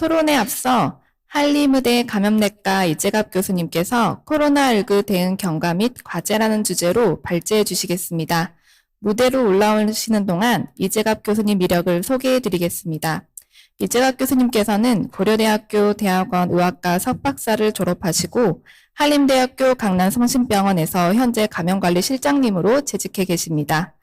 토론에 앞서 한림의대 감염내과 이재갑 교수님께서 코로나19 대응 경과 및 과제라는 주제로 발제해 주시겠습니다. 무대로 올라오시는 동안 이재갑 교수님 이력을 소개해 드리겠습니다. 이재갑 교수님께서는 고려대학교 대학원 의학과 석박사를 졸업하시고 한림대학교 강남성심병원에서 현재 감염관리실장님으로 재직해 계십니다.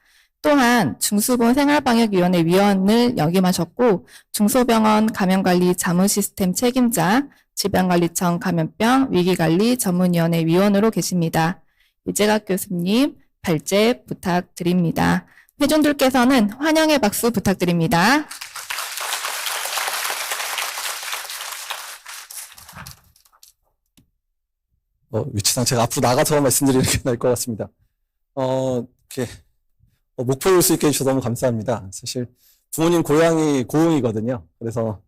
또한 중수본 생활방역위원회 위원을 역임하셨고 중소병원 감염관리 자문시스템 책임자, 질병관리청 감염병 위기관리 전문위원회 위원으로 계십니다. 이재갑 교수님 발제 부탁드립니다. 회중들께서는 환영의 박수 부탁드립니다. 위치상 제가 앞으로 나가서 말씀드리는 게 나을 것 같습니다. 이렇게 목포에 올 수 있게 해주셔서 너무 감사합니다. 사실 부모님 고향이 고흥이거든요. 그래서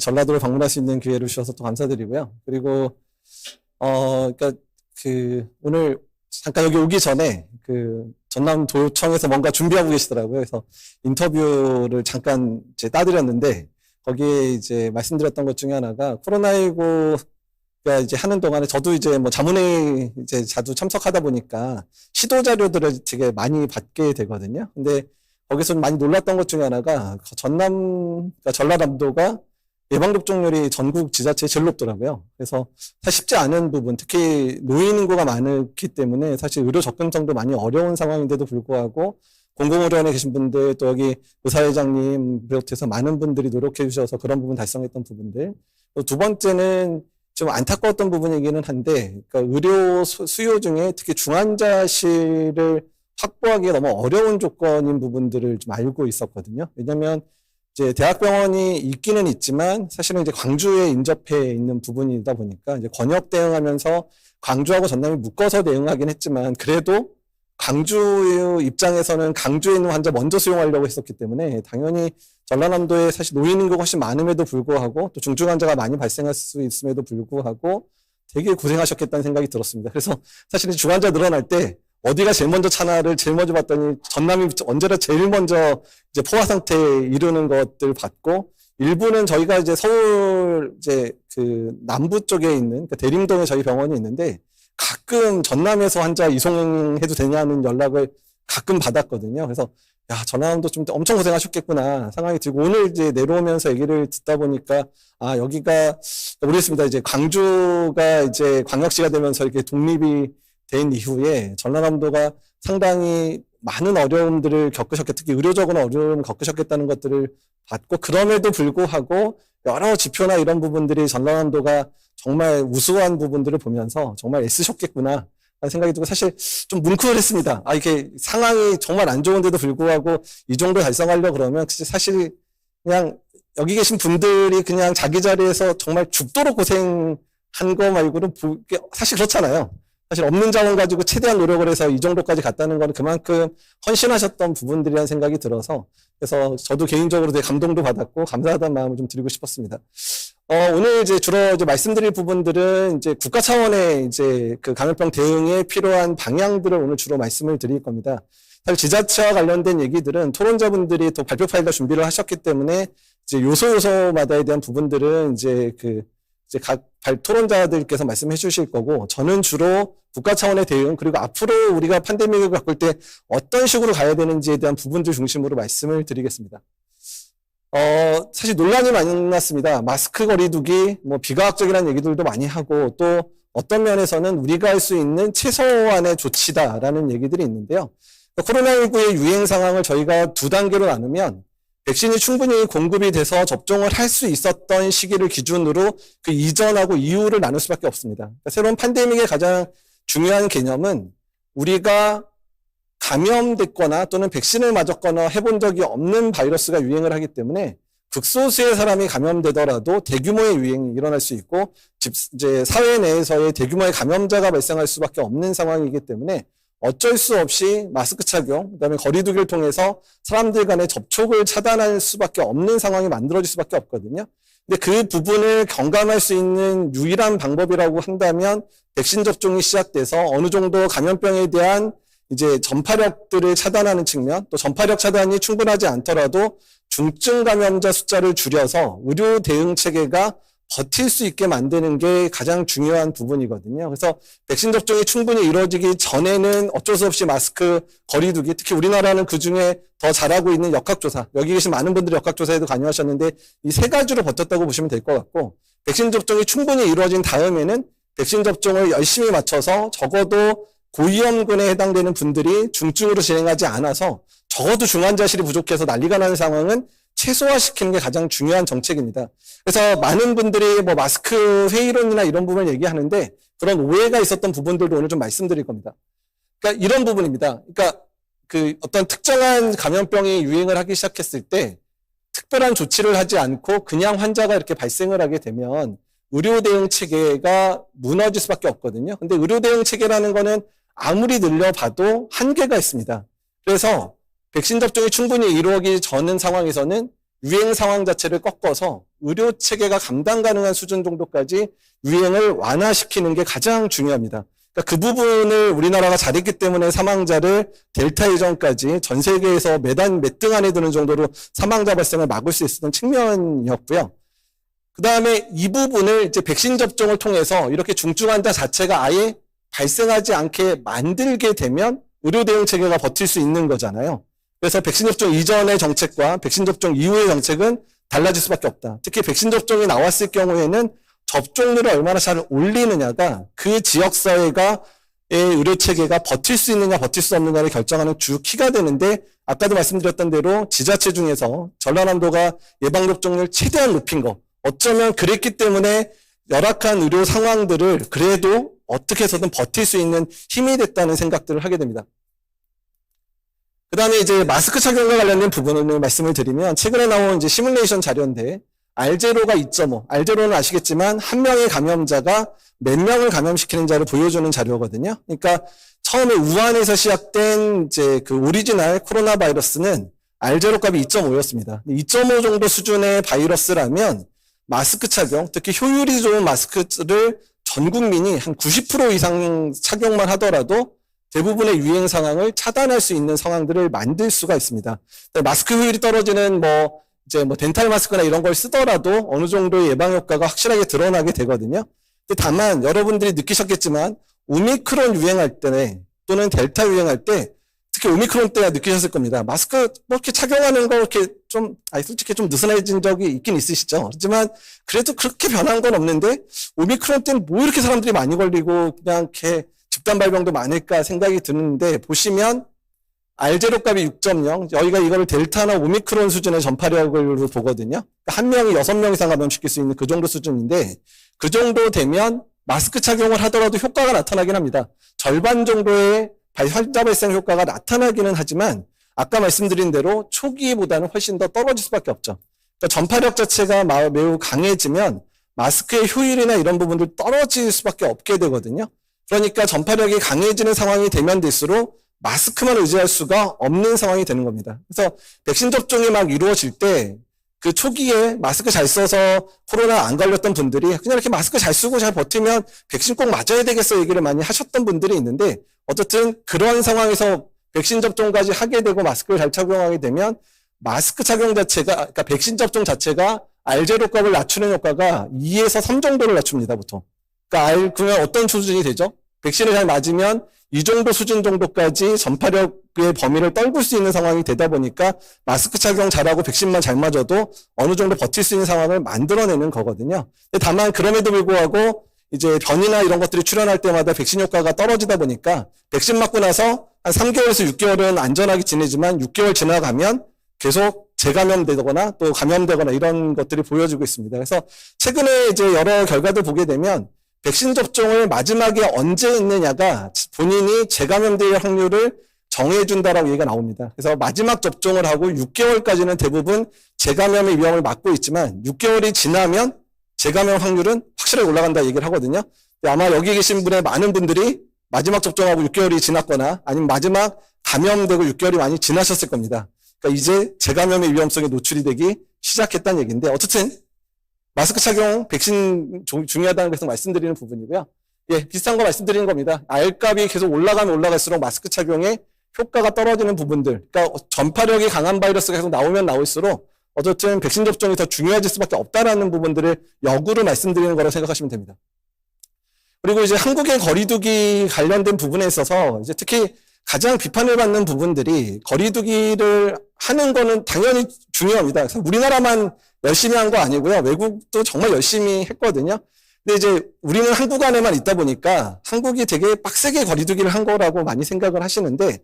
전라도를 방문할 수 있는 기회를 주셔서 또 감사드리고요. 그리고 그러니까 오늘 잠깐 여기 오기 전에 전남도청에서 뭔가 준비하고 계시더라고요. 그래서 인터뷰를 잠깐 따드렸는데 거기에 이제 말씀드렸던 것 중에 하나가 코로나19가 이제 하는 동안에 저도 이제 뭐 자문회의 이제 자주 참석하다 보니까 시도 자료들을 되게 많이 받게 되거든요. 근데 거기서 많이 놀랐던 것 중에 하나가 그러니까 전라남도가 예방접종률이 전국 지자체에 제일 높더라고요. 그래서 사실 쉽지 않은 부분, 특히 노인 인구가 많기 때문에 사실 의료 접근성도 많이 어려운 상황인데도 불구하고 공공의료원에 계신 분들, 또 여기 의사회장님 비롯해서 많은 분들이 노력해 주셔서 그런 부분 달성했던 부분들. 또 두 번째는 좀 안타까웠던 부분이기는 한데, 그러니까 의료 수요 중에 특히 중환자실을 확보하기가 너무 어려운 조건인 부분들을 좀 알고 있었거든요. 왜냐면 이제 대학병원이 있기는 있지만 사실은 이제 광주에 인접해 있는 부분이다 보니까 이제 권역 대응하면서 광주하고 전남이 묶어서 대응하긴 했지만 그래도 광주 입장에서는 강주에 있는 환자 먼저 수용하려고 했었기 때문에 당연히 전라남도에 사실 노인 인구가 훨씬 많음에도 불구하고 또 중증 환자가 많이 발생할 수 있음에도 불구하고 되게 고생하셨겠다는 생각이 들었습니다. 그래서 사실은 중환자 늘어날 때 어디가 제일 먼저 차나를 제일 먼저 봤더니 전남이 언제나 제일 먼저 이제 포화 상태에 이르는 것들 봤고 일부는 저희가 이제 서울 이제 남부 쪽에 있는 그러니까 대림동에 저희 병원이 있는데 가끔 전남에서 환자 이송해도 되냐는 연락을 가끔 받았거든요. 그래서 야, 전남도 좀 엄청 고생하셨겠구나 상황이 들고 오늘 이제 내려오면서 얘기를 듣다 보니까 여기가 모르겠습니다. 이제 광주가 이제 광역시가 되면서 이렇게 독립이 된 이후에 전라남도가 상당히 많은 어려움들을 겪으셨겠, 특히 의료적으로 어려움을 겪으셨겠다는 것들을 봤고, 그럼에도 불구하고 여러 지표나 이런 부분들이 전라남도가 정말 우수한 부분들을 보면서 정말 애쓰셨겠구나 하는 생각이 들고 사실 좀 뭉클했습니다. 이게 상황이 정말 안 좋은데도 불구하고 이 정도 달성하려고 그러면 사실 그냥 여기 계신 분들이 그냥 자기 자리에서 정말 죽도록 고생한 거 말고는 사실 그렇잖아요. 사실 없는 자원 가지고 최대한 노력을 해서 이 정도까지 갔다는 건 그만큼 헌신하셨던 부분들이라는 생각이 들어서 그래서 저도 개인적으로 되게 감동도 받았고 감사하다는 마음을 좀 드리고 싶었습니다. 오늘 이제 주로 이제 말씀드릴 부분들은 이제 국가 차원의 이제 감염병 대응에 필요한 방향들을 오늘 주로 말씀을 드릴 겁니다. 사실 지자체와 관련된 얘기들은 토론자분들이 또 발표 파일을 준비를 하셨기 때문에 이제 요소마다에 대한 부분들은 이제 각 토론자들께서 말씀해 주실 거고 저는 주로 국가 차원의 대응 그리고 앞으로 우리가 팬데믹을 겪을 때 어떤 식으로 가야 되는지에 대한 부분들 중심으로 말씀을 드리겠습니다. 사실 논란이 많이 났습니다. 마스크 거리두기, 비과학적이라는 얘기들도 많이 하고 또 어떤 면에서는 우리가 할 수 있는 최소한의 조치다라는 얘기들이 있는데요. 코로나19의 유행 상황을 저희가 두 단계로 나누면 백신이 충분히 공급이 돼서 접종을 할 수 있었던 시기를 기준으로 그 이전하고 이후를 나눌 수밖에 없습니다. 그러니까 새로운 팬데믹의 가장 중요한 개념은 우리가 감염됐거나 또는 백신을 맞았거나 해본 적이 없는 바이러스가 유행을 하기 때문에 극소수의 사람이 감염되더라도 대규모의 유행이 일어날 수 있고 이제 사회 내에서의 대규모의 감염자가 발생할 수밖에 없는 상황이기 때문에 어쩔 수 없이 마스크 착용, 그다음에 거리 두기를 통해서 사람들 간의 접촉을 차단할 수밖에 없는 상황이 만들어질 수밖에 없거든요. 근데 그 부분을 경감할 수 있는 유일한 방법이라고 한다면 백신 접종이 시작돼서 어느 정도 감염병에 대한 이제 전파력들을 차단하는 측면, 또 전파력 차단이 충분하지 않더라도 중증 감염자 숫자를 줄여서 의료 대응 체계가 버틸 수 있게 만드는 게 가장 중요한 부분이거든요. 그래서 백신 접종이 충분히 이루어지기 전에는 어쩔 수 없이 마스크 거리두기, 특히 우리나라는 그중에 더 잘하고 있는 역학조사, 여기 계신 많은 분들이 역학조사에도 관여하셨는데 이 세 가지로 버텼다고 보시면 될 것 같고, 백신 접종이 충분히 이루어진 다음에는 백신 접종을 열심히 맞춰서 적어도 고위험군에 해당되는 분들이 중증으로 진행하지 않아서 적어도 중환자실이 부족해서 난리가 나는 상황은 최소화시키는 게 가장 중요한 정책입니다. 그래서 많은 분들이 뭐 마스크 회의론이나 이런 부분을 얘기하는데 그런 오해가 있었던 부분들도 오늘 좀 말씀드릴 겁니다. 그러니까 이런 부분입니다. 그러니까 그 어떤 특정한 감염병이 유행을 하기 시작했을 때 특별한 조치를 하지 않고 그냥 환자가 이렇게 발생을 하게 되면 의료 대응 체계가 무너질 수밖에 없거든요. 근데 의료 대응 체계라는 거는 아무리 늘려봐도 한계가 있습니다. 그래서 백신 접종이 충분히 이루어지기 전 상황에서는 유행 상황 자체를 꺾어서 의료 체계가 감당 가능한 수준 정도까지 유행을 완화시키는 게 가장 중요합니다. 그러니까 그 부분을 우리나라가 잘했기 때문에 사망자를 델타 이전까지 전 세계에서 몇 등 안에 드는 정도로 사망자 발생을 막을 수 있었던 측면이었고요. 그 다음에 이 부분을 이제 백신 접종을 통해서 이렇게 중증 환자 자체가 아예 발생하지 않게 만들게 되면 의료 대응 체계가 버틸 수 있는 거잖아요. 그래서 백신 접종 이전의 정책과 백신 접종 이후의 정책은 달라질 수밖에 없다. 특히 백신 접종이 나왔을 경우에는 접종률을 얼마나 잘 올리느냐가 그 지역사회가 의료 체계가 버틸 수 있느냐 버틸 수 없느냐를 결정하는 주 키가 되는데, 아까도 말씀드렸던 대로 지자체 중에서 전라남도가 예방접종률 최대한 높인 거, 어쩌면 그랬기 때문에 열악한 의료 상황들을 그래도 어떻게 해서든 버틸 수 있는 힘이 됐다는 생각들을 하게 됩니다. 그 다음에 이제 마스크 착용과 관련된 부분을 말씀을 드리면, 최근에 나온 이제 시뮬레이션 자료인데, R0가 2.5, R0는 아시겠지만 한 명의 감염자가 몇 명을 감염시키는 자를 보여주는 자료거든요. 그러니까 처음에 우한에서 시작된 이제 그 오리지널 코로나 바이러스는 R0 값이 2.5였습니다. 2.5 정도 수준의 바이러스라면 마스크 착용, 특히 효율이 좋은 마스크를 전 국민이 한 90% 이상 착용만 하더라도 대부분의 유행 상황을 차단할 수 있는 상황들을 만들 수가 있습니다. 마스크 효율이 떨어지는 이제 덴탈 마스크나 이런 걸 쓰더라도 어느 정도의 예방 효과가 확실하게 드러나게 되거든요. 근데 다만 여러분들이 느끼셨겠지만 오미크론 유행할 때 또는 델타 유행할 때, 특히 오미크론 때가 느끼셨을 겁니다. 마스크 이렇게 착용하는 거 이렇게 좀 솔직히 좀 느슨해진 적이 있긴 있으시죠. 하지만 그래도 그렇게 변한 건 없는데 오미크론 때는 뭐 이렇게 사람들이 많이 걸리고 그냥 이렇게 집단 발병도 많을까 생각이 드는데, 보시면 R0 값이 6.0, 여기가 이거를 델타나 오미크론 수준의 전파력으로 보거든요. 그러니까 한 명이 6명 이상 감염시킬 수 있는 그 정도 수준인데, 그 정도 되면 마스크 착용을 하더라도 효과가 나타나긴 합니다. 절반 정도의 환자 발생 효과가 나타나기는 하지만 아까 말씀드린 대로 초기보다는 훨씬 더 떨어질 수밖에 없죠. 그러니까 전파력 자체가 매우 강해지면 마스크의 효율이나 이런 부분들 떨어질 수밖에 없게 되거든요. 그러니까 전파력이 강해지는 상황이 되면 될수록 마스크만 의지할 수가 없는 상황이 되는 겁니다. 그래서 백신 접종이 막 이루어질 때 그 초기에 마스크 잘 써서 코로나 안 걸렸던 분들이 그냥 이렇게 마스크 잘 쓰고 잘 버티면 백신 꼭 맞아야 되겠어 얘기를 많이 하셨던 분들이 있는데, 어쨌든 그런 상황에서 백신 접종까지 하게 되고 마스크를 잘 착용하게 되면 마스크 착용 자체가, 그러니까 백신 접종 자체가 R0 값을 낮추는 효과가 2에서 3 정도를 낮춥니다, 보통. 그러니까 그러면 어떤 수준이 되죠? 백신을 잘 맞으면 이 정도 수준 정도까지 전파력의 범위를 떨굴 수 있는 상황이 되다 보니까 마스크 착용 잘하고 백신만 잘 맞아도 어느 정도 버틸 수 있는 상황을 만들어내는 거거든요. 다만 그럼에도 불구하고 이제 변이나 이런 것들이 출현할 때마다 백신 효과가 떨어지다 보니까 백신 맞고 나서 한 3개월에서 6개월은 안전하게 지내지만 6개월 지나가면 계속 재감염되거나 또 감염되거나 이런 것들이 보여지고 있습니다. 그래서 최근에 이제 여러 결과들 보게 되면 백신 접종을 마지막에 언제 했느냐가 본인이 재감염될 확률을 정해준다라고 얘기가 나옵니다. 그래서 마지막 접종을 하고 6개월까지는 대부분 재감염의 위험을 막고 있지만 6개월이 지나면 재감염 확률은 확실하게 올라간다 얘기를 하거든요. 아마 여기 계신 분의 많은 분들이 마지막 접종하고 6개월이 지났거나 아니면 마지막 감염되고 6개월이 많이 지나셨을 겁니다. 그러니까 이제 재감염의 위험성에 노출이 되기 시작했다는 얘기인데, 어쨌든 마스크 착용, 백신 중요하다는 것을 말씀드리는 부분이고요. 예, 비슷한 거 말씀드리는 겁니다. R값이 계속 올라가면 올라갈수록 마스크 착용에 효과가 떨어지는 부분들, 그러니까 전파력이 강한 바이러스가 계속 나오면 나올수록 어쨌든 백신 접종이 더 중요해질 수밖에 없다라는 부분들을 역으로 말씀드리는 거라고 생각하시면 됩니다. 그리고 이제 한국의 거리두기 관련된 부분에 있어서 이제 특히 가장 비판을 받는 부분들이 거리두기를 하는 거는 당연히 중요합니다. 그래서 우리나라만 열심히 한 거 아니고요. 외국도 정말 열심히 했거든요. 근데 이제 우리는 한국 안에만 있다 보니까 한국이 되게 빡세게 거리두기를 한 거라고 많이 생각을 하시는데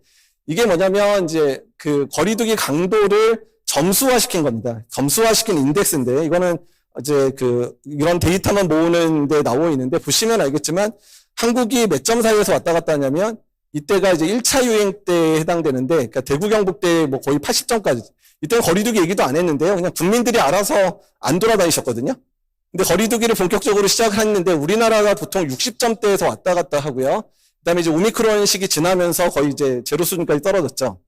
이게 뭐냐면 이제 그 거리두기 강도를 점수화시킨 겁니다. 점수화시킨 인덱스인데 이거는 이제 이런 데이터만 모으는 데 나와 있는데 보시면 알겠지만 한국이 몇 점 사이에서 왔다 갔다 하냐면 이때가 이제 1차 유행 때에 해당되는데 그러니까 대구 경북 때 뭐 거의 80점까지 이때는 거리두기 얘기도 안 했는데요. 그냥 국민들이 알아서 안 돌아다니셨거든요. 근데 거리두기를 본격적으로 시작을 했는데 우리나라가 보통 60점대에서 왔다 갔다 하고요. 그다음에 이제 오미크론 시기 지나면서 거의 이제 제로 수준까지 떨어졌죠.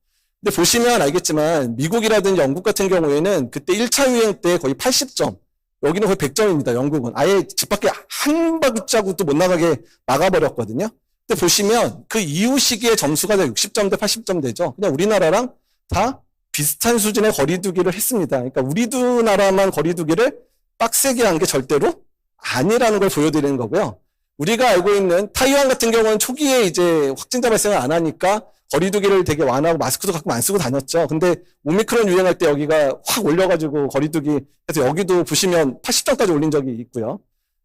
근데 보시면 알겠지만 미국이라든지 영국 같은 경우에는 그때 1차 유행 때 거의 80점, 여기는 거의 100점입니다. 영국은 아예 집 밖에 한 발자국도 못 나가게 막아버렸거든요. 근데 보시면 그 이후 시기의 점수가 60점대, 80점대죠. 그냥 우리나라랑 다 비슷한 수준의 거리두기를 했습니다. 그러니까 우리도 나라만 거리두기를 빡세게 한 게 절대로 아니라는 걸 보여드리는 거고요. 우리가 알고 있는 타이완 같은 경우는 초기에 이제 확진자 발생을 안 하니까 거리두기를 되게 완화하고 마스크도 가끔 안 쓰고 다녔죠. 근데 오미크론 유행할 때 여기가 확 올려가지고 거리두기 해서 여기도 보시면 80점까지 올린 적이 있고요.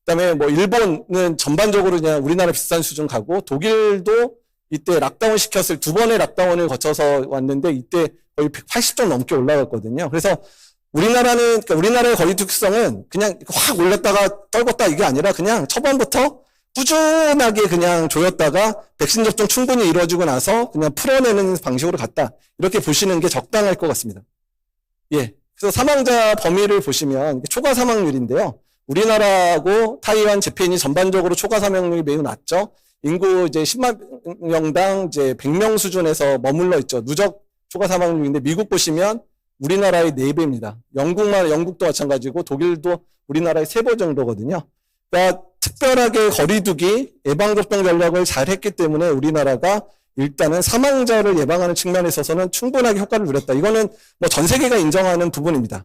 그다음에 뭐 일본은 전반적으로 그냥 우리나라 비슷한 수준 가고 독일도 이때 락다운 시켰을 두 번의 락다운을 거쳐서 왔는데 이때 거의 180점 넘게 올라갔거든요. 그래서 그러니까 우리나라의 거리두기성은 그냥 확 올렸다가 떨궜다 이게 아니라 그냥 초반부터 꾸준하게 그냥 조였다가 백신 접종 충분히 이루어지고 나서 그냥 풀어내는 방식으로 갔다. 이렇게 보시는 게 적당할 것 같습니다. 예. 그래서 사망자 범위를 보시면 초과 사망률인데요. 우리나라하고 타이완, 재팬이 전반적으로 초과 사망률이 매우 낮죠. 인구 이제 10만 명당 이제 100명 수준에서 머물러 있죠. 누적 초과 사망률인데 미국 보시면 우리나라의 4배입니다. 영국도 마찬가지고 독일도 우리나라의 3배 정도거든요. 그러니까 특별하게 거리두기 예방접종 전략을 잘 했기 때문에 우리나라가 일단은 사망자를 예방하는 측면에 있어서는 충분하게 효과를 누렸다. 이거는 뭐 전 세계가 인정하는 부분입니다.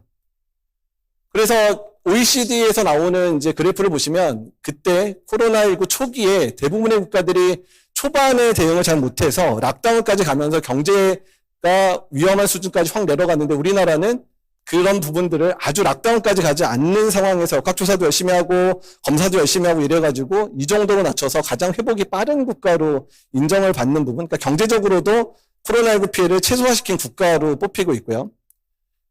그래서 OECD에서 나오는 이제 그래프를 보시면 그때 코로나19 초기에 대부분의 국가들이 초반에 대응을 잘 못해서 락다운까지 가면서 경제가 위험한 수준까지 확 내려갔는데 우리나라는 그런 부분들을 아주 락다운까지 가지 않는 상황에서 역학조사도 열심히 하고 검사도 열심히 하고 이래가지고 이 정도로 낮춰서 가장 회복이 빠른 국가로 인정을 받는 부분, 그러니까 경제적으로도 코로나19 피해를 최소화시킨 국가로 뽑히고 있고요.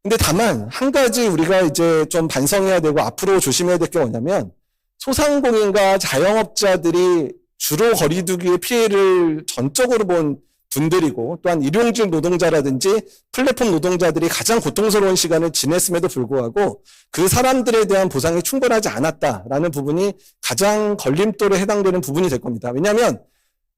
근데 다만 한 가지 우리가 이제 좀 반성해야 되고 앞으로 조심해야 될 게 뭐냐면 소상공인과 자영업자들이 주로 거리두기의 피해를 전적으로 본 분들이고 또한 일용직 노동자라든지 플랫폼 노동자들이 가장 고통스러운 시간을 지냈음에도 불구하고 그 사람들에 대한 보상이 충분하지 않았다라는 부분이 가장 걸림돌에 해당되는 부분이 될 겁니다. 왜냐하면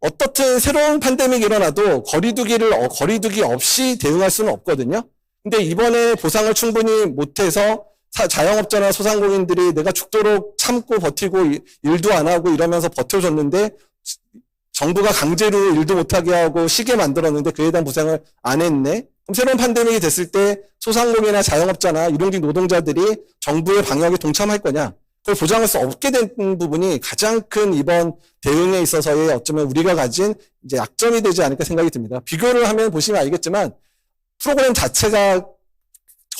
어떻든 새로운 팬데믹이 일어나도 거리두기 없이 대응할 수는 없거든요. 근데 이번에 보상을 충분히 못해서 자영업자나 소상공인들이 내가 죽도록 참고 버티고 일도 안 하고 이러면서 버텨줬는데 정부가 강제로 일도 못하게 하고 쉬게 만들었는데 그에 대한 보상을 안 했네. 그럼 새로운 팬데믹이 됐을 때 소상공인이나 자영업자나 일용직 노동자들이 정부의 방역에 동참할 거냐? 그걸 보장할 수 없게 된 부분이 가장 큰 이번 대응에 있어서의 어쩌면 우리가 가진 이제 약점이 되지 않을까 생각이 듭니다. 비교를 하면 보시면 알겠지만 프로그램 자체가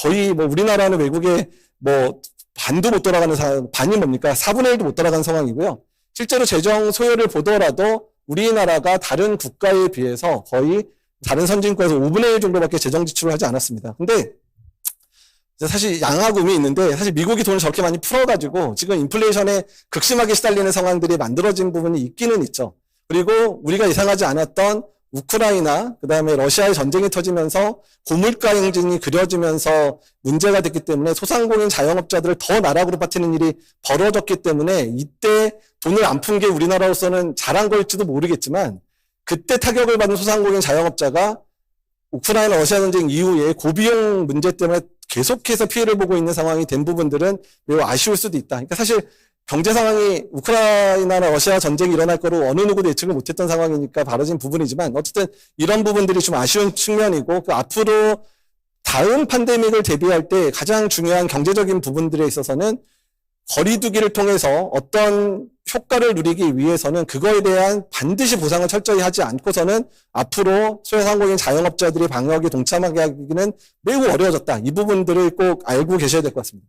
거의 뭐 우리나라는 외국에 뭐 반도 못 돌아가는 반이 뭡니까? 4분의 1도 못 돌아가는 상황이고요. 실제로 재정 소요를 보더라도 우리나라가 다른 국가에 비해서 거의 다른 선진국에서 5분의 1 정도밖에 재정 지출을 하지 않았습니다. 근데 사실 양하금이 있는데 사실 미국이 돈을 저렇게 많이 풀어가지고 지금 인플레이션에 극심하게 시달리는 상황들이 만들어진 부분이 있기는 있죠. 그리고 우리가 예상하지 않았던 우크라이나 그다음에 러시아의 전쟁이 터지면서 고물가 행진이 그려지면서 문제가 됐기 때문에 소상공인 자영업자들을 더 나락으로 빠뜨리는 일이 벌어졌기 때문에 이때 돈을 안 푼 게 우리나라로서는 잘한 걸지도 모르겠지만 그때 타격을 받은 소상공인 자영업자가 우크라이나 러시아 전쟁 이후에 고비용 문제 때문에 계속해서 피해를 보고 있는 상황이 된 부분들은 매우 아쉬울 수도 있다. 그러니까 사실 경제 상황이 우크라이나나 러시아 전쟁이 일어날 거로 어느 누구도 예측을 못했던 상황이니까 벌어진 부분이지만 어쨌든 이런 부분들이 좀 아쉬운 측면이고 그 앞으로 다음 팬데믹을 대비할 때 가장 중요한 경제적인 부분들에 있어서는 거리두기를 통해서 어떤 효과를 누리기 위해서는 그거에 대한 반드시 보상을 철저히 하지 않고서는 앞으로 소상공인 자영업자들이 방역에 동참하게 하기는 매우 어려워졌다. 이 부분들을 꼭 알고 계셔야 될 것 같습니다.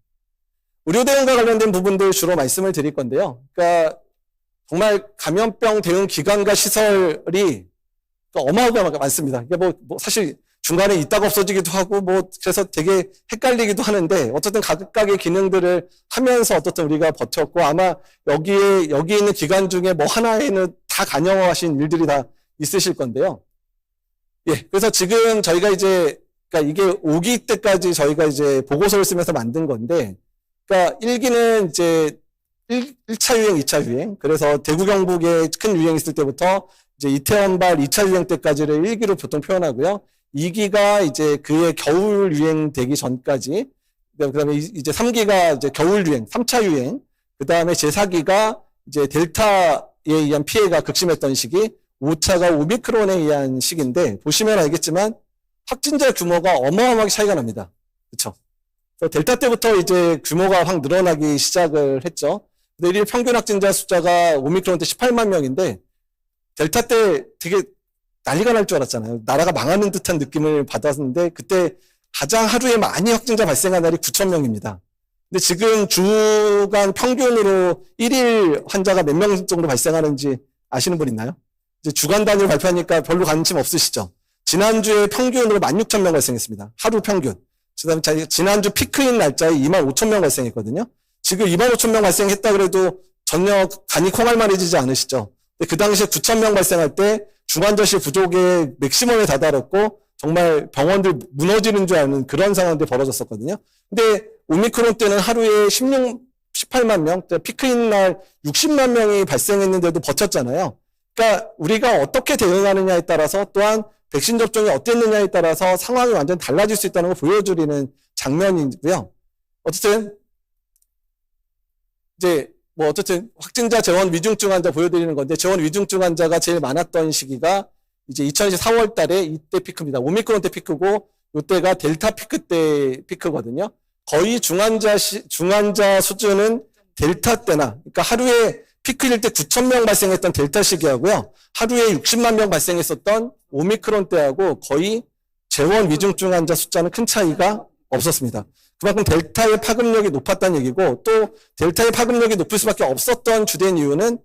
의료 대응과 관련된 부분들 주로 말씀을 드릴 건데요. 그러니까 정말 감염병 대응 기관과 시설이 어마어마하게 많습니다. 이게 뭐 사실 중간에 있다가 없어지기도 하고 그래서 되게 헷갈리기도 하는데 어쨌든 각각의 기능들을 하면서 어쨌든 우리가 버텼고 아마 여기에 있는 기관 중에 뭐 하나에는 다 간여하신 일들이 다 있으실 건데요. 예. 그래서 지금 저희가 이제 그러니까 이게 5기 때까지 저희가 이제 보고서를 쓰면서 만든 건데 그러니까 1기는 이제 1차 유행, 2차 유행. 그래서 대구 경북에 큰 유행이 있을 때부터 이제 이태원발 2차 유행 때까지를 1기로 보통 표현하고요. 2기가 이제 그의 겨울 유행 되기 전까지, 그 다음에 이제 3기가 이제 겨울 유행, 3차 유행, 그 다음에 제4기가 이제 델타에 의한 피해가 극심했던 시기, 5차가 오미크론에 의한 시기인데, 보시면 알겠지만, 확진자 규모가 어마어마하게 차이가 납니다. 그쵸? 델타 때부터 이제 규모가 확 늘어나기 시작을 했죠. 근데 일 평균 확진자 숫자가 오미크론 때 18만 명인데, 델타 때 되게 난리가 날 줄 알았잖아요. 나라가 망하는 듯한 느낌을 받았는데 그때 가장 하루에 많이 확진자 발생한 날이 9천 명입니다. 근데 지금 주간 평균으로 1일 환자가 몇 명 정도 발생하는지 아시는 분 있나요? 이제 주간 단위로 발표하니까 별로 관심 없으시죠? 지난주에 평균으로 16,000명 발생했습니다. 하루 평균. 그다음에 지난주 피크인 날짜에 25,000명 발생했거든요. 지금 25,000명 발생했다 그래도 전혀 간이 콩알만해지지 않으시죠? 근데 그 당시에 9,000명 발생할 때 중환자실 부족의 맥시멈에 다다랐고 정말 병원들 무너지는 줄 아는 그런 상황들이 벌어졌었거든요. 근데 오미크론 때는 하루에 18만 명, 피크인 날 60만 명이 발생했는데도 버텼잖아요. 그러니까 우리가 어떻게 대응하느냐에 따라서 또한 백신 접종이 어땠느냐에 따라서 상황이 완전 달라질 수 있다는 걸 보여드리는 장면이고요. 어쨌든 이제 어쨌든 확진자 재원 위중증 환자 보여드리는 건데 재원 위중증 환자가 제일 많았던 시기가 이제 2020 4월 달에 이때 피크입니다. 오미크론 때 피크고 이때가 델타 피크 때 피크거든요. 거의 중환자 수준은 델타 때나 그러니까 하루에 피크일 때 9,000명 발생했던 델타 시기하고요. 하루에 60만 명 발생했었던 오미크론 때하고 거의 재원 위중증 환자 숫자는 큰 차이가 없었습니다. 그만큼 델타의 파급력이 높았다는 얘기고 또 델타의 파급력이 높을 수밖에 없었던 주된 이유는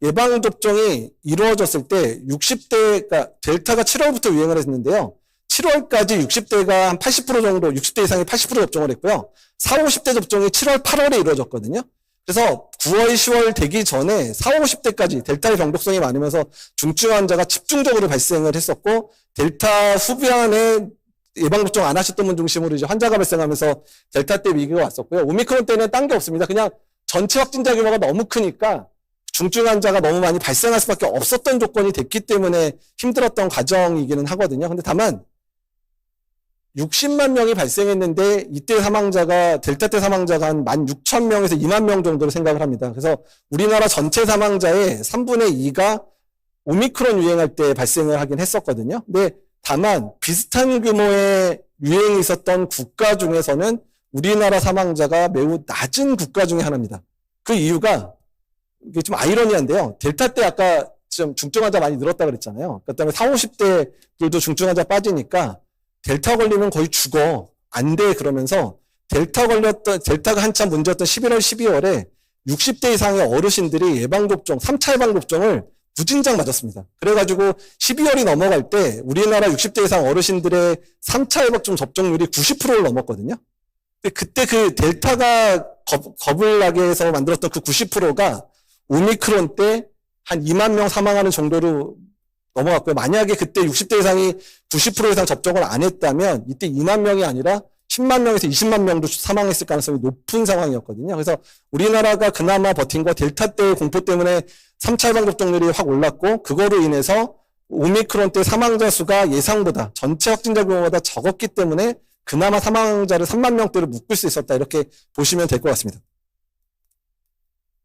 예방접종이 이루어졌을 때 60대, 그러니까 델타가 7월부터 유행을 했는데요. 7월까지 60대가 한 80% 정도, 60대 이상이 80% 접종을 했고요. 40, 50대 접종이 7월, 8월에 이루어졌거든요. 그래서 9월, 10월 되기 전에 40, 50대까지 델타의 병독성이 많으면서 중증 환자가 집중적으로 발생을 했었고 델타 후반에 예방접종 안 하셨던 분 중심으로 이제 환자가 발생하면서 델타 때 위기가 왔었고요. 오미크론 때는 딴 게 없습니다. 그냥 전체 확진자 규모가 너무 크니까 중증 환자가 너무 많이 발생할 수밖에 없었던 조건이 됐기 때문에 힘들었던 과정이기는 하거든요. 근데 다만 60만 명이 발생했는데 이때 사망자가 델타 때 사망자가 한 16,000명에서 2만 명 정도로 생각을 합니다. 그래서 우리나라 전체 사망자의 3분의 2가 오미크론 유행할 때 발생을 하긴 했었거든요. 근데 다만 비슷한 규모의 유행이 있었던 국가 중에서는 우리나라 사망자가 매우 낮은 국가 중에 하나입니다. 그 이유가 이게 좀 아이러니한데요. 델타 때 아까 좀 중증 환자 많이 늘었다 그랬잖아요. 그다음에 40, 50대들도 중증 환자 빠지니까 델타 걸리면 거의 죽어. 안 돼. 그러면서 델타가 한참 문제였던 11월, 12월에 60대 이상의 어르신들이 예방접종, 3차 예방접종을 무진장 맞았습니다. 그래가지고 12월이 넘어갈 때 우리나라 60대 이상 어르신들의 3차 예방접종 접종률이 90%를 넘었거든요. 근데 그때 그 델타가 겁을 나게 해서 만들었던 그 90%가 오미크론 때 한 2만 명 사망하는 정도로 넘어갔고요. 만약에 그때 60대 이상이 90% 이상 접종을 안 했다면 이때 2만 명이 아니라 10만 명에서 20만 명도 사망했을 가능성이 높은 상황이었거든요. 그래서 우리나라가 그나마 버틴 거 델타 때 공포 때문에 3차 예방접종률이 확 올랐고 그거로 인해서 오미크론 때 사망자 수가 예상보다 전체 확진자 규모보다 적었기 때문에 그나마 사망자를 3만 명대로 묶을 수 있었다. 이렇게 보시면 될 것 같습니다.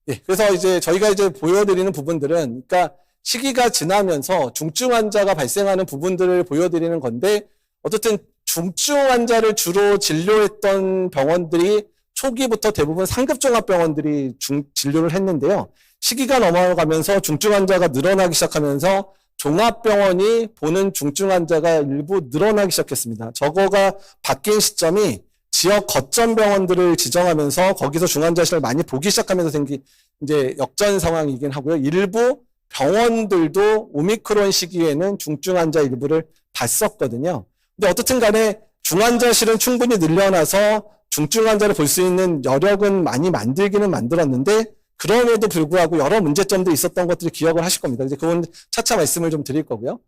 예, 그래서 이제 저희가 이제 보여드리는 부분들은 그러니까 시기가 지나면서 중증 환자가 발생하는 부분들을 보여드리는 건데 어쨌든 중증 환자를 주로 진료했던 병원들이 초기부터 대부분 상급종합병원들이 진료를 했는데요. 시기가 넘어가면서 중증 환자가 늘어나기 시작하면서 종합병원이 보는 중증 환자가 일부 늘어나기 시작했습니다. 저거가 바뀐 시점이 지역 거점 병원들을 지정하면서 거기서 중환자실을 많이 보기 시작하면서 생긴 이제 역전 상황이긴 하고요. 일부 병원들도 오미크론 시기에는 중증 환자 일부를 봤었거든요. 근데 어떻든 간에 중환자실은 충분히 늘려놔서 중증 환자를 볼 수 있는 여력은 많이 만들기는 만들었는데 그럼에도 불구하고 여러 문제점들이 있었던 것들을 기억을 하실 겁니다. 이제 그건 차차 말씀을 좀 드릴 거고요.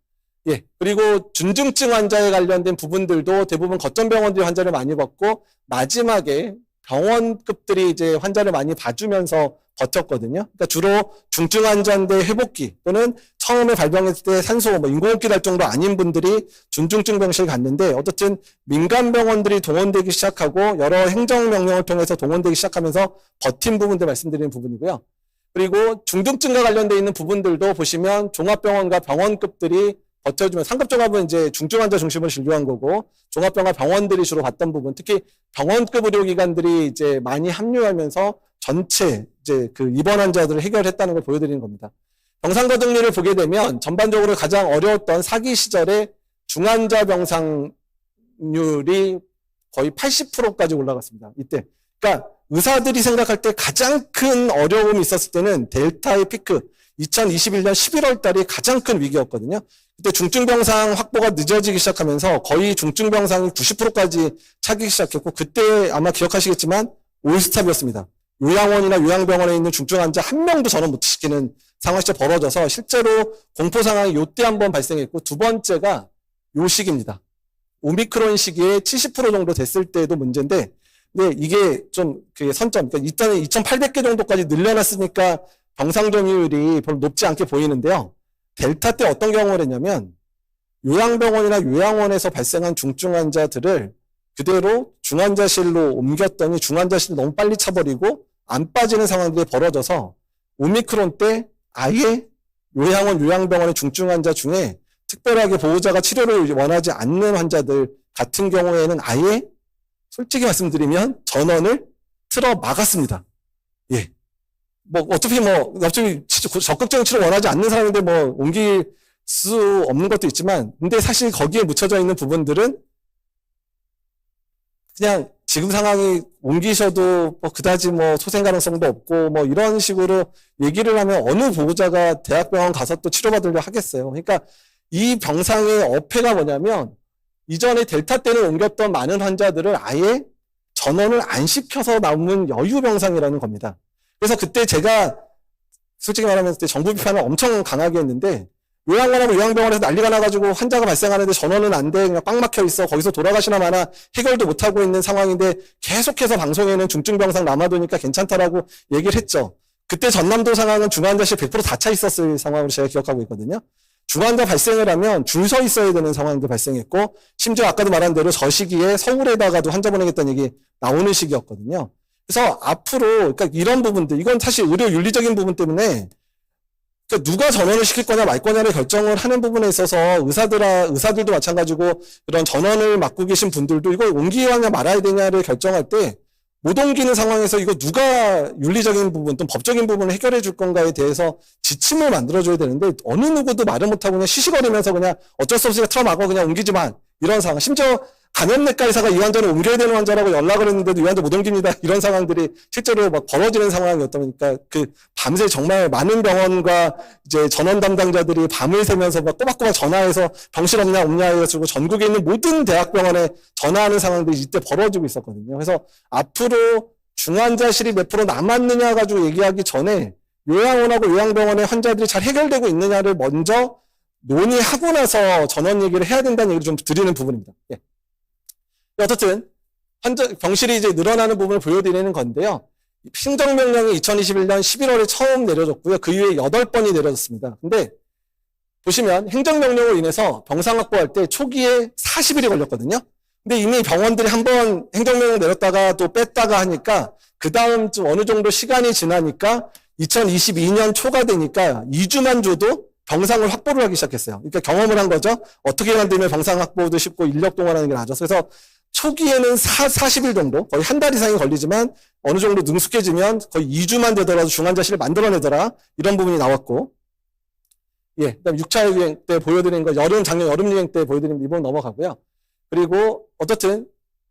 예. 그리고 준중증 환자에 관련된 부분들도 대부분 거점 병원들이 환자를 많이 받고 마지막에 병원급들이 이제 환자를 많이 봐주면서 버텼거든요. 그러니까 주로 중증 환자인데 회복기 또는 처음에 발병했을 때 산소, 인공호흡기 달 정도 아닌 분들이 준중증 병실 갔는데 어쨌든 민간 병원들이 동원되기 시작하고 여러 행정명령을 통해서 동원되기 시작하면서 버틴 부분들 말씀드리는 부분이고요. 그리고 중증증과 관련되어 있는 부분들도 보시면 종합병원과 병원급들이 버텨주면 상급종합은 이제 중증 환자 중심으로 진료한 거고 종합병원 병원들이 주로 봤던 부분, 특히 병원급 의료기관들이 이제 많이 합류하면서 전체 이제 그 입원 환자들을 해결했다는 걸 보여드리는 겁니다. 병상거동률을 보게 되면 전반적으로 가장 어려웠던 사기 시절에 중환자 병상률이 거의 80%까지 올라갔습니다. 이때. 그러니까 의사들이 생각할 때 가장 큰 어려움이 있었을 때는 델타의 피크, 2021년 11월 달이 가장 큰 위기였거든요. 그때 중증병상 확보가 늦어지기 시작하면서 거의 중증병상이 90%까지 차기 시작했고 그때 아마 기억하시겠지만 올스탑이었습니다. 요양원이나 요양병원에 있는 중증 환자 한 명도 전원 못 시키는 상황이 진짜 벌어져서 실제로 공포 상황이 요때 한번 발생했고 두 번째가 요 시기입니다. 오미크론 시기에 70% 정도 됐을 때도 문제인데 근데 이게 좀 그게 선점, 그러니까 일단은 2,800개 정도까지 늘려놨으니까 병상 점유율이 별로 높지 않게 보이는데요. 델타 때 어떤 경우를 했냐면 요양병원이나 요양원에서 발생한 중증 환자들을 그대로 중환자실로 옮겼더니 중환자실 너무 빨리 차버리고 안 빠지는 상황들이 벌어져서 오미크론 때 아예 요양원, 요양병원의 중증 환자 중에 특별하게 보호자가 치료를 원하지 않는 환자들 같은 경우에는 아예 솔직히 말씀드리면 전원을 틀어 막았습니다. 예. 어차피 적극적인 치료 원하지 않는 사람인데 옮길 수 없는 것도 있지만, 근데 사실 거기에 묻혀져 있는 부분들은 그냥 지금 상황이 옮기셔도 그다지 소생 가능성도 없고 이런 식으로 얘기를 하면 어느 보호자가 대학병원 가서 또 치료받으려 하겠어요. 그러니까 이 병상의 어폐가 뭐냐면 이전에 델타 때는 옮겼던 많은 환자들을 아예 전원을 안 시켜서 남은 여유 병상이라는 겁니다. 그래서 그때 제가 솔직히 말하면 그때 정부 비판을 엄청 강하게 했는데 요양원하고 요양병원에서 난리가 나가지고 환자가 발생하는데 전원은 안 돼. 그냥 꽉 막혀 있어. 거기서 돌아가시나 마나 해결도 못하고 있는 상황인데 계속해서 방송에는 중증병상 남아도니까 괜찮다라고 얘기를 했죠. 그때 전남도 상황은 중환자실 100% 다 차 있었을 상황으로 제가 기억하고 있거든요. 중환자 발생을 하면 줄 서 있어야 되는 상황도 발생했고 심지어 아까도 말한 대로 저 시기에 서울에다가도 환자 보내겠다는 얘기 나오는 시기였거든요. 그래서 앞으로 그러니까 이런 부분들, 이건 사실 의료 윤리적인 부분 때문에 그러니까 누가 전원을 시킬 거냐 말 거냐를 결정을 하는 부분에 있어서 의사들도 마찬가지고 그런 전원을 맡고 계신 분들도 이걸 옮기냐 말아야 되냐를 결정할 때 못 옮기는 상황에서 이거 누가 윤리적인 부분 또 법적인 부분을 해결해 줄 건가에 대해서 지침을 만들어줘야 되는데 어느 누구도 말을 못하고 그냥 시시거리면서 그냥 어쩔 수 없으니까 틀어막아 그냥 옮기지만 이런 상황. 심지어 감염내과 의사가 이 환자를 옮겨야 되는 환자라고 연락을 했는데도 이 환자 못 옮깁니다. 이런 상황들이 실제로 벌어지는 상황이었다 보니까 밤새 정말 많은 병원과 이제 전원 담당자들이 밤을 새면서 꼬박꼬박 전화해서 병실 없냐 해가지고 전국에 있는 모든 대학병원에 전화하는 상황들이 이때 벌어지고 있었거든요. 그래서 앞으로 중환자실이 몇 프로 남았느냐 가지고 얘기하기 전에 요양원하고 요양병원의 환자들이 잘 해결되고 있느냐를 먼저 논의하고 나서 전원 얘기를 해야 된다는 얘기를 좀 드리는 부분입니다. 예. 어쨌든 병실이 이제 늘어나는 부분을 보여드리는 건데요. 행정명령이 2021년 11월에 처음 내려졌고요. 그 이후에 8번이 내려졌습니다. 근데 보시면 행정명령으로 인해서 병상 확보할 때 초기에 40일이 걸렸거든요. 근데 이미 병원들이 한번 행정명령 내렸다가 또 뺐다가 하니까 그 다음 좀 어느 정도 시간이 지나니까 2022년 초가 되니까 2주만 줘도 병상을 확보를 하기 시작했어요. 그러니까 경험을 한 거죠. 어떻게 만들면 병상 확보도 쉽고 인력 동원하는 게 나아져. 그래서 초기에는 40일 정도, 거의 한 달 이상이 걸리지만 어느 정도 능숙해지면 거의 2주만 되더라도 중환자실을 만들어내더라. 이런 부분이 나왔고. 예, 그다음 6차 유행 때 보여드린 거, 작년 여름 유행 때 보여드린 이번 넘어가고요. 그리고 어떻든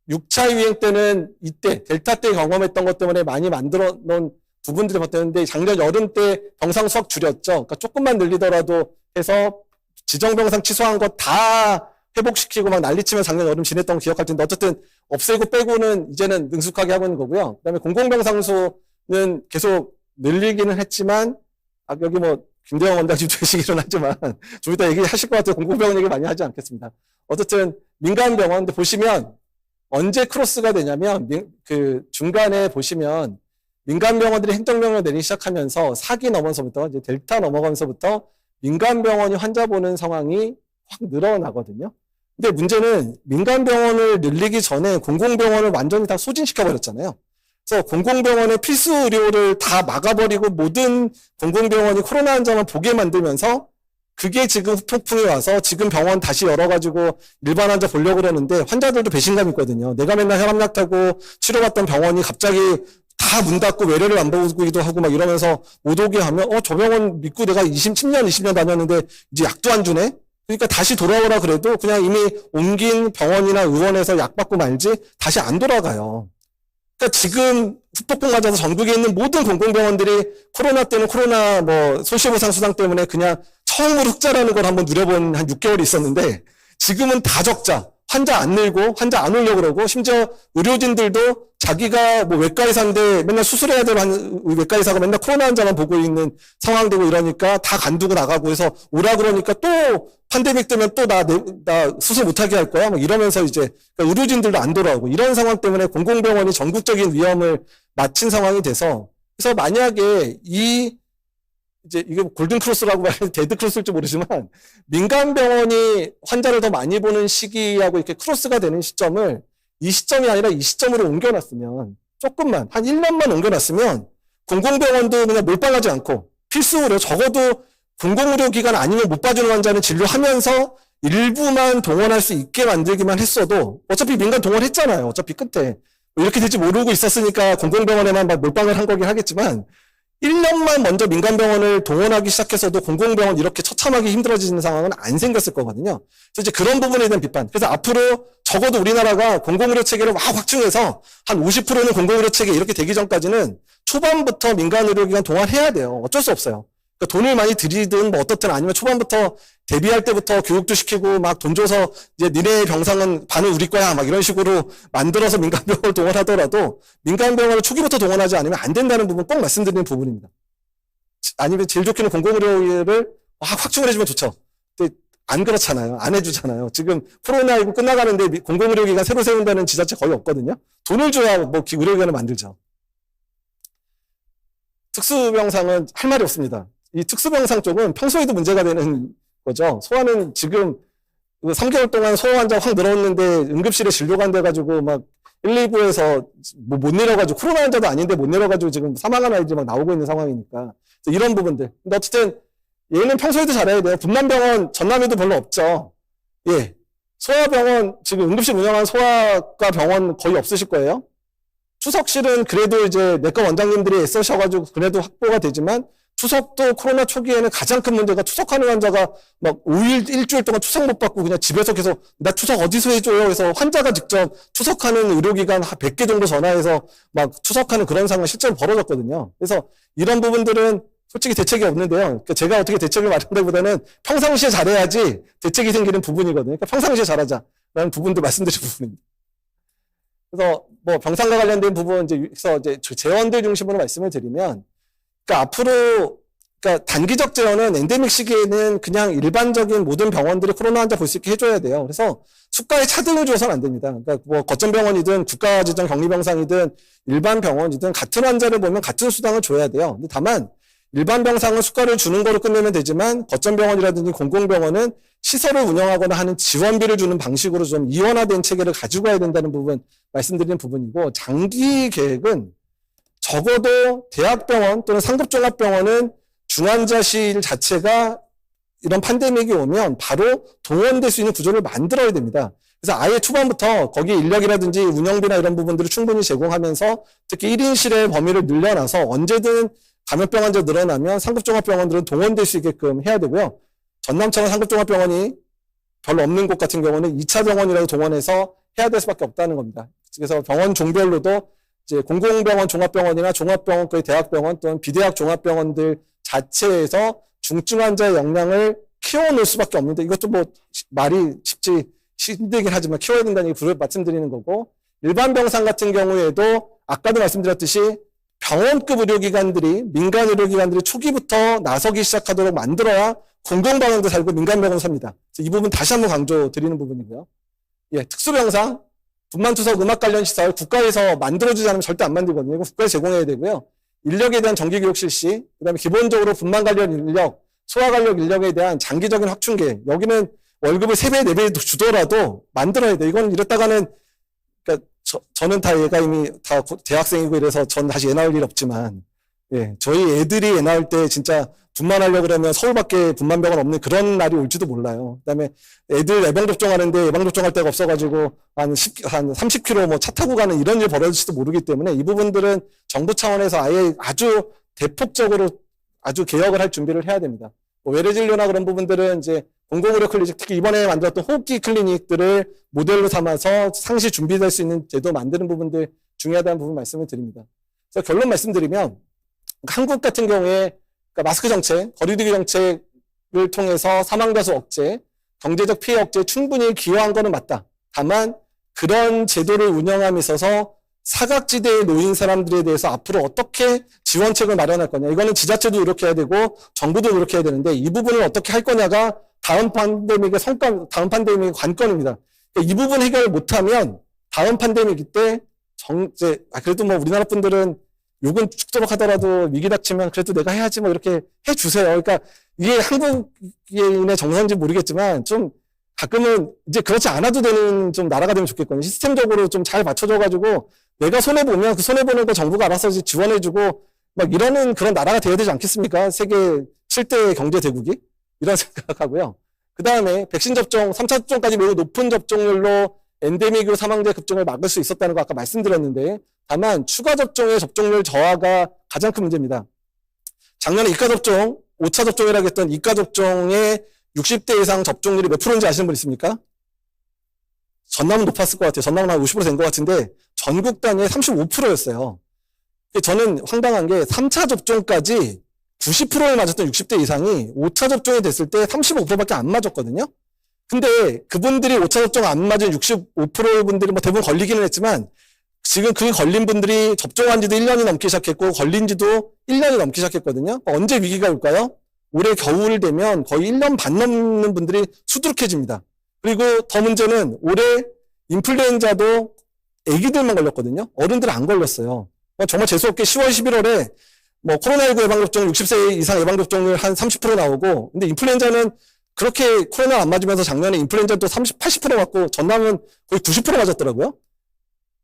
6차 유행 때는 이때 델타 때 경험했던 것 때문에 많이 만들어 놓은 부분들이 봤는데 작년 여름 때 병상 수확 줄였죠. 그러니까 조금만 늘리더라도 해서 지정병상 취소한 거 다 회복시키고 막 난리치면 작년 여름 지냈던 거 기억할 텐데 어쨌든 없애고 빼고는 이제는 능숙하게 하고 있는 거고요. 그다음에 공공병상수는 계속 늘리기는 했지만 여기 뭐 김대영 원장님 되시기는 하지만 좀 이따 얘기하실 것 같아요. 공공병원 얘기 많이 하지 않겠습니다. 어쨌든 민간병원 보시면 언제 크로스가 되냐면 그 중간에 보시면 민간병원들이 행정명령 내리기 시작하면서 4기 넘어서부터 이제 델타 넘어가면서부터 민간병원이 환자 보는 상황이 확 늘어나거든요. 근데 문제는 민간병원을 늘리기 전에 공공병원을 완전히 다 소진시켜버렸잖아요. 그래서 공공병원의 필수 의료를 다 막아버리고 모든 공공병원이 코로나 환자만 보게 만들면서 그게 지금 후폭풍이 와서 지금 병원 다시 열어가지고 일반 환자 보려고 그러는데 환자들도 배신감 있거든요. 내가 맨날 혈압약 타고 치료받던 병원이 갑자기 다 문 닫고 외래를 안 보기도 하고 막 이러면서 못 오게 하면 저 병원 믿고 내가 10년, 20년 다녔는데 이제 약도 안 주네? 그러니까 다시 돌아오라 그래도 그냥 이미 옮긴 병원이나 의원에서 약 받고 말지 다시 안 돌아가요. 그러니까 지금 후폭풍 맞아서 전국에 있는 모든 공공병원들이 코로나 때는 코로나 손실보상 수당 때문에 그냥 처음으로 흑자라는 걸 한번 누려본 한 6개월이 있었는데 지금은 다 적자. 환자 안 늘고 환자 안 오려고 그러고 심지어 의료진들도 자기가 외과 의사인데 맨날 수술해야 될 외과 의사가 맨날 코로나 환자만 보고 있는 상황 되고 이러니까 다 간두고 나가고 해서 오라 그러니까 또 팬데믹 되면 또 나 수술 못하게 할 거야 막 이러면서 이제 그러니까 의료진들도 안 돌아오고 이런 상황 때문에 공공병원이 전국적인 위험을 맞힌 상황이 돼서 그래서 만약에 이제 이게 골든크로스라고 말해도 데드크로스일지 모르지만 민간병원이 환자를 더 많이 보는 시기하고 이렇게 크로스가 되는 시점을 이 시점이 아니라 이 시점으로 옮겨놨으면 조금만 한 1년만 옮겨놨으면 공공병원도 그냥 몰빵하지 않고 필수의료 적어도 공공의료기관 아니면 못 봐주는 환자는 진료하면서 일부만 동원할 수 있게 만들기만 했어도 어차피 민간 동원했잖아요. 어차피 끝에 이렇게 될지 모르고 있었으니까 공공병원에만 막 몰빵을 한 거긴 하겠지만 1년만 먼저 민간병원을 동원하기 시작해서도 공공병원 이렇게 처참하게 힘들어지는 상황은 안 생겼을 거거든요. 그래서 이제 그런 부분에 대한 비판. 그래서 앞으로 적어도 우리나라가 공공의료 체계를 확충해서 한 50%는 공공의료 체계 이렇게 되기 전까지는 초반부터 민간의료기관 동원해야 돼요. 어쩔 수 없어요. 그러니까 돈을 많이 들이든 어떻든 아니면 초반부터 데뷔할 때부터 교육도 시키고 막 돈 줘서 이제 니네 병상은 반은 우리 거야 막 이런 식으로 만들어서 민간병원을 동원하더라도 민간병원을 초기부터 동원하지 않으면 안 된다는 부분 꼭 말씀드리는 부분입니다. 아니면 제일 좋게는 공공의료를 확충을 해주면 좋죠. 근데 안 그렇잖아요. 안 해주잖아요. 지금 코로나19 끝나가는데 공공의료기관 새로 세운다는 지자체 거의 없거든요. 돈을 줘야 의료기관을 만들죠. 특수병상은 할 말이 없습니다. 이 특수병상 쪽은 평소에도 문제가 되는 거죠. 소아는 지금 3개월 동안 소아 환자 확 늘었는데 응급실에 진료가 안 돼가지고 막 119에서 못 내려가지고 코로나 환자도 아닌데 못 내려가지고 지금 사망한 아이들이 막 나오고 있는 상황이니까 이런 부분들. 근데 어쨌든 얘는 평소에도 잘해야 돼요. 분남병원 전남에도 별로 없죠. 예, 소아병원 지금 응급실 운영하는 소아과 병원 거의 없으실 거예요. 추석실은 그래도 이제 내과 원장님들이 애써셔가지고 그래도 확보가 되지만 추석도 코로나 초기에는 가장 큰 문제가 추석하는 환자가 막 5일, 일주일 동안 추석 못 받고 그냥 집에서 계속 나 추석 어디서 해줘요? 그래서 환자가 직접 추석하는 의료기관 100개 정도 전화해서 막 추석하는 그런 상황이 실제로 벌어졌거든요. 그래서 이런 부분들은 솔직히 대책이 없는데요. 그러니까 제가 어떻게 대책을 마련하기보다는 평상시에 잘해야지 대책이 생기는 부분이거든요. 그러니까 평상시에 잘하자라는 부분도 말씀드린 부분입니다. 그래서 병상과 관련된 부분 그래서 이제 재원들 중심으로 말씀을 드리면 그러니까 앞으로 그러니까 단기적 재원은 엔데믹 시기에는 그냥 일반적인 모든 병원들이 코로나 환자 볼 수 있게 해줘야 돼요. 그래서 수가에 차등을 줘서는 안 됩니다. 그러니까 거점병원이든 국가지정 격리병상이든 일반 병원이든 같은 환자를 보면 같은 수당을 줘야 돼요. 근데 다만 일반 병상은 수가를 주는 거로 끝내면 되지만 거점병원이라든지 공공병원은 시설을 운영하거나 하는 지원비를 주는 방식으로 좀 이원화된 체계를 가지고 가야 된다는 부분 말씀드리는 부분이고 장기 계획은 적어도 대학병원 또는 상급종합병원은 중환자실 자체가 이런 팬데믹이 오면 바로 동원될 수 있는 구조를 만들어야 됩니다. 그래서 아예 초반부터 거기 인력이라든지 운영비나 이런 부분들을 충분히 제공하면서 특히 1인실의 범위를 늘려놔서 언제든 감염병 환자 늘어나면 상급종합병원들은 동원될 수 있게끔 해야 되고요. 전남처럼 상급종합병원이 별로 없는 곳 같은 경우는 2차 병원이라도 동원해서 해야 될 수밖에 없다는 겁니다. 그래서 병원 종별로도 이제 공공병원 종합병원이나 종합병원, 거의 대학병원 또는 비대학 종합병원들 자체에서 중증 환자의 역량을 키워놓을 수밖에 없는데 이것도 뭐 말이 힘들긴 하지만 키워야 된다는 얘기 말씀드리는 거고 일반 병상 같은 경우에도 아까도 말씀드렸듯이 병원급 의료기관들이 민간 의료기관들이 초기부터 나서기 시작하도록 만들어야 공공병원도 살고 민간병원도 삽니다. 그래서 이 부분 다시 한번 강조드리는 부분이고요. 예, 특수병상, 분만투석 음악 관련 시설 국가에서 만들어주지 않으면 절대 안 만들거든요. 이거 국가에서 제공해야 되고요. 인력에 대한 정기교육 실시, 그다음에 기본적으로 분만 관련 인력, 소아 관련 인력에 대한 장기적인 확충 계획. 여기는 월급을 3배, 4배 주더라도 만들어야 돼. 이건 이랬다가는 그러니까 저는 다 얘가 이미 다 대학생이고 이래서 전 다시 애 낳을 일 없지만 예, 저희 애들이 애 낳을 때 진짜 분만하려고 그러면 서울밖에 분만병원 없는 그런 날이 올지도 몰라요. 그다음에 애들 예방접종하는데 예방접종할 데가 없어가지고 한 30km 뭐 차 타고 가는 이런 일 벌어질지도 모르기 때문에 이 부분들은 정부 차원에서 아예 아주 대폭적으로 아주 개혁을 할 준비를 해야 됩니다. 뭐 외래진료나 그런 부분들은 이제 공공의료 클리닉, 특히 이번에 만들었던 호흡기 클리닉들을 모델로 삼아서 상시 준비될 수 있는 제도 만드는 부분들 중요하다는 부분 말씀을 드립니다. 그래서 결론 말씀드리면 한국 같은 경우에 그러니까 마스크 정책, 거리두기 정책을 통해서 사망자 수 억제, 경제적 피해 억제에 충분히 기여한 거는 맞다. 다만 그런 제도를 운영함에 있어서 사각지대에 놓인 사람들에 대해서 앞으로 어떻게 지원책을 마련할 거냐. 이거는 지자체도 노력해야 되고 정부도 노력해야 되는데 이 부분을 어떻게 할 거냐가 다음 팬데믹의 관건입니다. 그러니까 이 부분 해결을 못하면 다음 팬데믹 때 그래도 뭐 우리나라 분들은 욕은 죽도록 하더라도 위기 닥치면 그래도 내가 해야지 뭐 이렇게 해주세요. 그러니까 이게 한국인의 정서인지 모르겠지만 좀 가끔은 이제 그렇지 않아도 되는 좀 나라가 되면 좋겠거든요. 시스템적으로 좀 잘 맞춰줘가지고 내가 손해보면 그 손해보는 거 정부가 알아서 지원해주고 막 이러는 그런 나라가 돼야 되지 않겠습니까? 세계 7대 경제 대국이? 이런 생각하고요. 그 다음에 백신 접종, 3차 접종까지 매우 높은 접종률로 엔데믹으로 사망자 급증을 막을 수 있었다는 거 아까 말씀드렸는데 다만 추가 접종의 접종률 저하가 가장 큰 문제입니다. 작년에 2차 접종, 5차 접종이라고 했던 2차 접종의 60대 이상 접종률이 몇 프로인지 아시는 분 있습니까? 전남은 높았을 것 같아요. 전남은 한 50% 된 것 같은데 전국 단위에 35%였어요. 저는 황당한 게 3차 접종까지 90%를 맞았던 60대 이상이 5차 접종이 됐을 때 35%밖에 안 맞았거든요. 근데 그분들이 5차 접종 안 맞은 65% 분들이 뭐 대부분 걸리기는 했지만 지금 그 걸린 분들이 접종한 지도 1년이 넘기 시작했고 걸린 지도 1년이 넘기 시작했거든요. 언제 위기가 올까요? 올해 겨울 되면 거의 1년 반 넘는 분들이 수두룩해집니다. 그리고 더 문제는 올해 인플루엔자도 애기들만 걸렸거든요. 어른들은 안 걸렸어요. 정말 재수없게 10월, 11월에 뭐 코로나19 예방접종 60세 이상 예방접종률 한 30% 나오고 근데 인플루엔자는 그렇게 코로나 안 맞으면서 작년에 인플루엔자도 80% 맞고 전남은 거의 90% 맞았더라고요.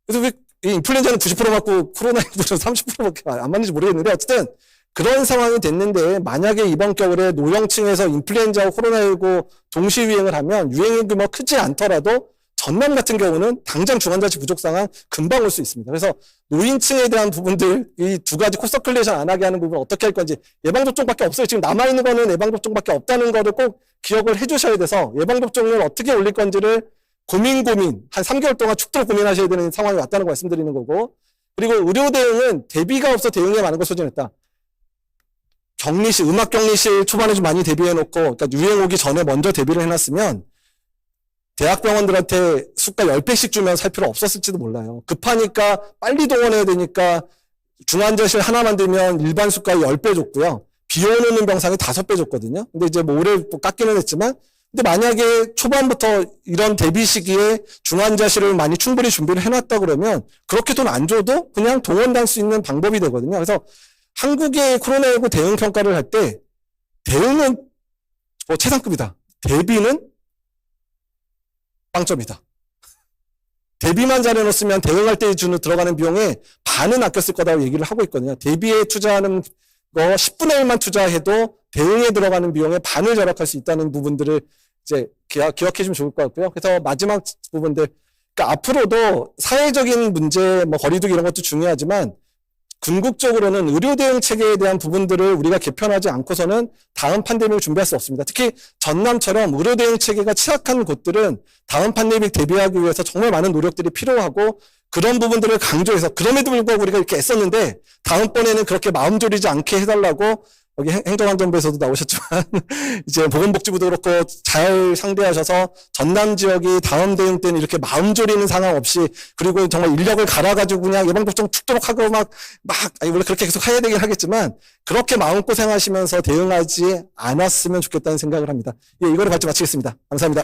그래서 왜 이 인플루엔자는 90% 맞고 코로나19는 30%밖에 안 맞는지 모르겠는데 어쨌든 그런 상황이 됐는데 만약에 이번 겨울에 노령층에서 인플루엔자와 코로나19 동시 유행을 하면 유행의 규모가 크지 않더라도 전남 같은 경우는 당장 중환자실 부족 상황 금방 올 수 있습니다. 그래서 노인층에 대한 부분들 이 두 가지 코서큘레이션 안 하게 하는 부분 어떻게 할 건지 예방접종밖에 없어요. 지금 남아있는 거는 예방접종밖에 없다는 거를 꼭 기억을 해주셔야 돼서 예방접종을 어떻게 올릴 건지를 고민 한 3개월 동안 축도록 고민하셔야 되는 상황이 왔다는 거 말씀드리는 거고 그리고 의료 대응은 대비가 없어 대응에 많은 걸 소진했다. 격리실, 음악 격리실 초반에 좀 많이 대비해놓고 그러니까 유행 오기 전에 먼저 대비를 해놨으면 대학병원들한테 수가 10배씩 주면 살 필요 없었을지도 몰라요. 급하니까 빨리 동원해야 되니까 중환자실 하나 만들면 일반 수가 10배 줬고요. 비워놓는 병상이 5배 줬거든요. 근데 이제 뭐 올해 또 깎기는 했지만 근데 만약에 초반부터 이런 대비 시기에 중환자실을 많이 충분히 준비를 해놨다 그러면 그렇게 돈 안 줘도 그냥 동원할 수 있는 방법이 되거든요. 그래서 한국의 코로나19 대응 평가를 할 때 대응은 뭐 최상급이다. 대비는 빵점이다. 대비만 잘해놓으면 대응할 때 들어가는 비용에 반은 아꼈을 거다고 얘기를 하고 있거든요. 대비에 투자하는 거 10분의 1만 투자해도 대응에 들어가는 비용의 반을 절약할 수 있다는 부분들을 이제 기억해 주면 좋을 것 같고요. 그래서 마지막 부분들, 그러니까 앞으로도 사회적인 문제, 뭐 거리두기 이런 것도 중요하지만 궁극적으로는 의료 대응 체계에 대한 부분들을 우리가 개편하지 않고서는 다음 팬데믹을 준비할 수 없습니다. 특히 전남처럼 의료 대응 체계가 취약한 곳들은 다음 팬데믹 대비하기 위해서 정말 많은 노력들이 필요하고 그런 부분들을 강조해서 그럼에도 불구하고 우리가 이렇게 애썼는데 다음번에는 그렇게 마음 졸이지 않게 해달라고 여기 행정안전부에서도 나오셨지만 이제 보건복지부도 그렇고 잘 상대하셔서 전남 지역이 다음 대응 때는 이렇게 마음 졸이는 상황 없이 그리고 정말 인력을 갈아가지고 그냥 예방접종 죽도록 하고 아니 원래 그렇게 계속 해야 되긴 하겠지만 그렇게 마음고생하시면서 대응하지 않았으면 좋겠다는 생각을 합니다. 예, 이거를 마치겠습니다. 감사합니다.